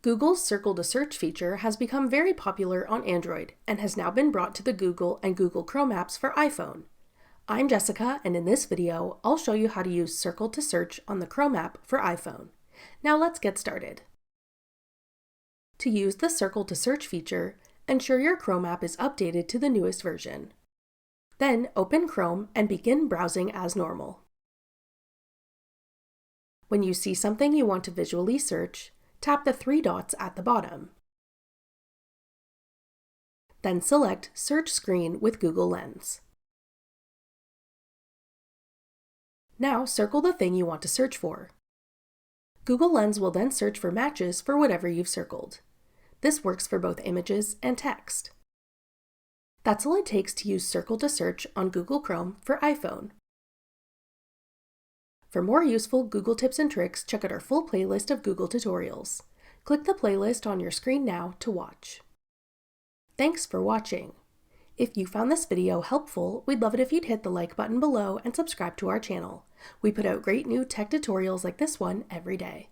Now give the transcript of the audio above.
Google's Circle to Search feature has become very popular on Android and has now been brought to the Google and Google Chrome apps for iPhone. I'm Jessica, and in this video, I'll show you how to use Circle to Search on the Chrome app for iPhone. Now let's get started. To use the Circle to Search feature, ensure your Chrome app is updated to the newest version. Then open Chrome and begin browsing as normal. When you see something you want to visually search, tap the three dots at the bottom. Then select Search Screen with Google Lens. Now circle the thing you want to search for. Google Lens will then search for matches for whatever you've circled. This works for both images and text. That's all it takes to use Circle to Search on Google Chrome for iPhone. For more useful Google tips and tricks, check out our full playlist of Google tutorials. Click the playlist on your screen now to watch. Thanks for watching. If you found this video helpful, we'd love it if you'd hit the like button below and subscribe to our channel. We put out great new tech tutorials like this one every day.